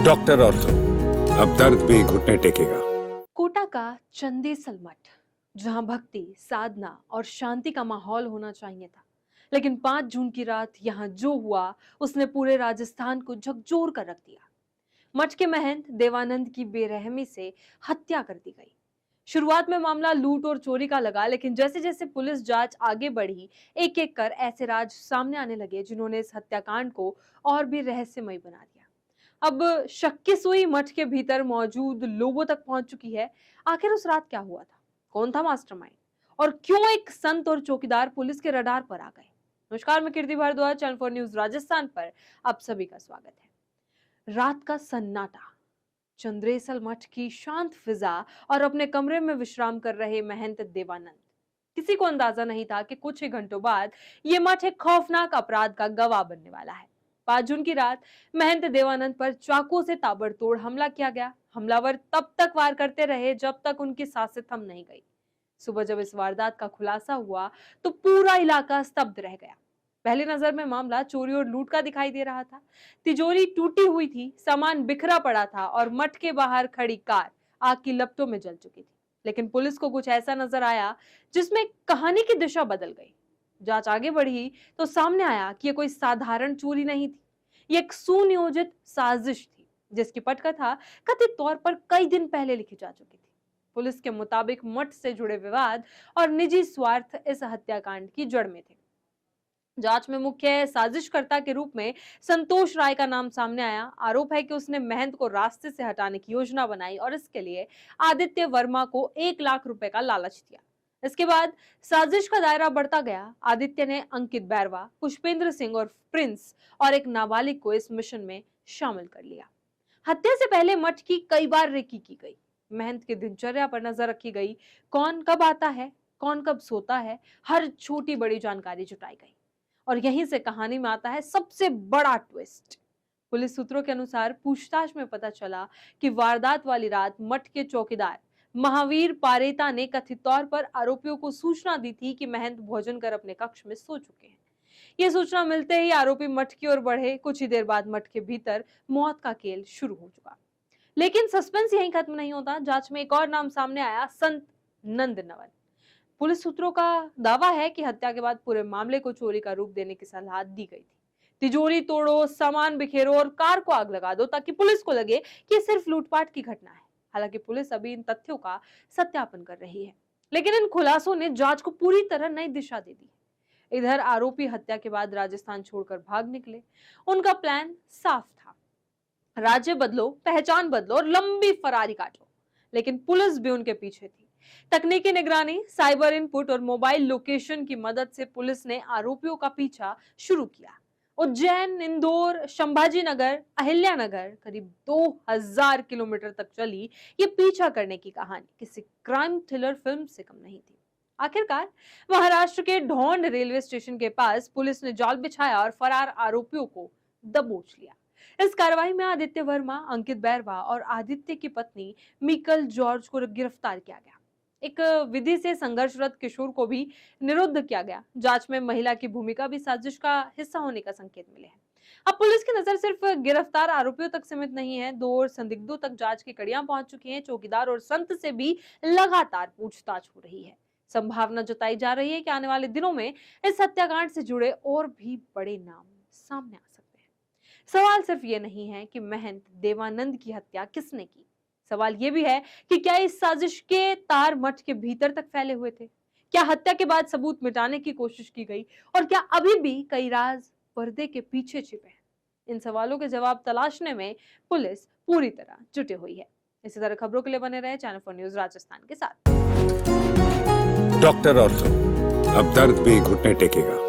Doctor और तो अब दर्द भी घुटने टेकेगा। कोटा का चंदेसल मठ, जहां भक्ति, साधना और शांति का माहौल होना चाहिए था, लेकिन 5 जून की रात यहां जो हुआ उसने पूरे राजस्थान को झकझोर कर रख दिया। मठ के महंत देवानंद की बेरहमी से हत्या कर दी गई। शुरुआत में मामला लूट और चोरी का लगा, लेकिन जैसे जैसे पुलिस जांच आगे बढ़ी, एक एक कर ऐसे राज सामने आने लगे जिन्होंने इस हत्याकांड को और भी रहस्यमय बना दिया। अब शक की सुई मठ के भीतर मौजूद लोगों तक पहुंच चुकी है। आखिर उस रात क्या हुआ था? कौन था मास्टरमाइंड? और क्यों एक संत और चौकीदार पुलिस के रडार पर आ गए? नमस्कार, मैं कीर्ति भारद्वाज, चैनल 4 न्यूज राजस्थान पर आप सभी का स्वागत है। रात का सन्नाटा, चंद्रेसल मठ की शांत फिजा और अपने कमरे में विश्राम कर रहे महंत देवानंद। किसी को अंदाजा नहीं था कि कुछ ही घंटों बाद यह मठ एक खौफनाक अपराध का गवाह बनने वाला है। 5 जून की रात महंत देवानंद पर चाकू से ताबड़तोड़ हमला किया गया। हमलावर तब तक वार करते रहे जब तक उनकी सांसें थम नहीं गई। सुबह जब इस वारदात का खुलासा हुआ तो पूरा इलाका स्तब्ध रह गया। पहली नजर में मामला चोरी और लूट का दिखाई दे रहा था। तिजोरी टूटी हुई थी, सामान बिखरा पड़ा था और मठ के बाहर खड़ी कार आग की लपटों में जल चुकी थी। लेकिन पुलिस को कुछ ऐसा नजर आया जिसमें कहानी की दिशा बदल गई। जांच आगे बढ़ी तो सामने आया कि यह कोई साधारण चोरी नहीं थी। ये एक सुनियोजित साजिश थी जिसकी पटकथा कथित तौर पर कई दिन पहले लिखी जा चुकी थी। पुलिस के मुताबिक मठ से जुड़े विवाद और निजी स्वार्थ इस हत्याकांड की जड़ में थे। जांच में मुख्य साजिशकर्ता के रूप में संतोष राय का नाम सामने आया। आरोप है कि उसने महंत को रास्ते से हटाने की योजना बनाई और इसके लिए आदित्य वर्मा को 1 लाख रुपए का लालच दिया। इसके बाद साजिश का दायरा बढ़ता गया। आदित्य ने अंकित बैरवा, पुष्पेंद्र सिंह और प्रिंस और एक नाबालिग को इस मिशन में शामिल कर लिया। हत्या से पहले मठ की कई बार रेकी की गई। महंत की दिनचर्या पर नजर रखी गई। कौन कब आता है, कौन कब सोता है, हर छोटी बड़ी जानकारी जुटाई गई। और यहीं से कहानी में आता है सबसे बड़ा ट्विस्ट। पुलिस सूत्रों के अनुसार पूछताछ में पता चला कि वारदात वाली रात मठ के चौकीदार महावीर पारेता ने कथित तौर पर आरोपियों को सूचना दी थी कि महंत भोजन कर अपने कक्ष में सो चुके हैं। यह सूचना मिलते ही आरोपी मठ की ओर बढ़े। कुछ ही देर बाद मठ के भीतर मौत का खेल शुरू हो चुका। लेकिन सस्पेंस यहीं खत्म नहीं होता। जांच में एक और नाम सामने आया, संत नंद नवन। पुलिस सूत्रों का दावा है कि हत्या के बाद पूरे मामले को चोरी का रूप देने की सलाह दी गई थी। तिजोरी तोड़ो, सामान बिखेरो और कार को आग लगा दो ताकि पुलिस को लगे कि ये सिर्फ लूटपाट की घटना है। हालांकि पुलिस अभी इन तथ्यों का सत्यापन कर रही है, लेकिन इन खुलासों ने जांच को पूरी तरह नई दिशा दे दी। इधर आरोपी हत्या के बाद राजस्थान छोड़कर भाग निकले। उनका प्लान साफ था, राज्य बदलो, पहचान बदलो और लंबी फरारी काटो। लेकिन पुलिस भी उनके पीछे थी। तकनीकी निगरानी, साइबर इनपुट और मोबाइल लोकेशन की मदद से पुलिस ने आरोपियों का पीछा शुरू किया। उज्जैन, इंदौर, संभाजी नगर, अहिल्यानगर, करीब 2000 किलोमीटर तक चली ये पीछा करने की कहानी किसी क्राइम थ्रिलर फिल्म से कम नहीं थी। आखिरकार महाराष्ट्र के ढोंड रेलवे स्टेशन के पास पुलिस ने जाल बिछाया और फरार आरोपियों को दबोच लिया। इस कार्रवाई में आदित्य वर्मा, अंकित बैरवा और आदित्य की पत्नी मिकल जॉर्ज को गिरफ्तार किया गया। एक विधि से संघर्षरत किशोर को भी निरुद्ध किया गया। जांच में महिला की भूमिका भी साजिश का हिस्सा होने का संकेत मिले हैं। अब पुलिस की नजर सिर्फ गिरफ्तार आरोपियों तक सीमित नहीं है। 2 और संदिग्धों तक जांच की कड़ियां पहुंच चुकी हैं। चौकीदार और संत से भी लगातार पूछताछ हो रही है। संभावना जताई जा रही है कि आने वाले दिनों में इस हत्याकांड से जुड़े और भी बड़े नाम सामने आ सकते हैं। सवाल सिर्फ ये नहीं है कि महंत देवानंद की हत्या किसने की, सवाल यह भी है कि क्या इस साजिश के तार मठ के भीतर तक फैले हुए थे? क्या हत्या के बाद सबूत मिटाने की कोशिश की गई? और क्या अभी भी कई राज पर्दे के पीछे छिपे हैं? इन सवालों के जवाब तलाशने में पुलिस पूरी तरह जुटी हुई है। इसी तरह खबरों के लिए बने रहे चैनल 4 न्यूज राजस्थान के साथ। डॉक्टर और तो अब दर्द भी घुटने टेकेगा।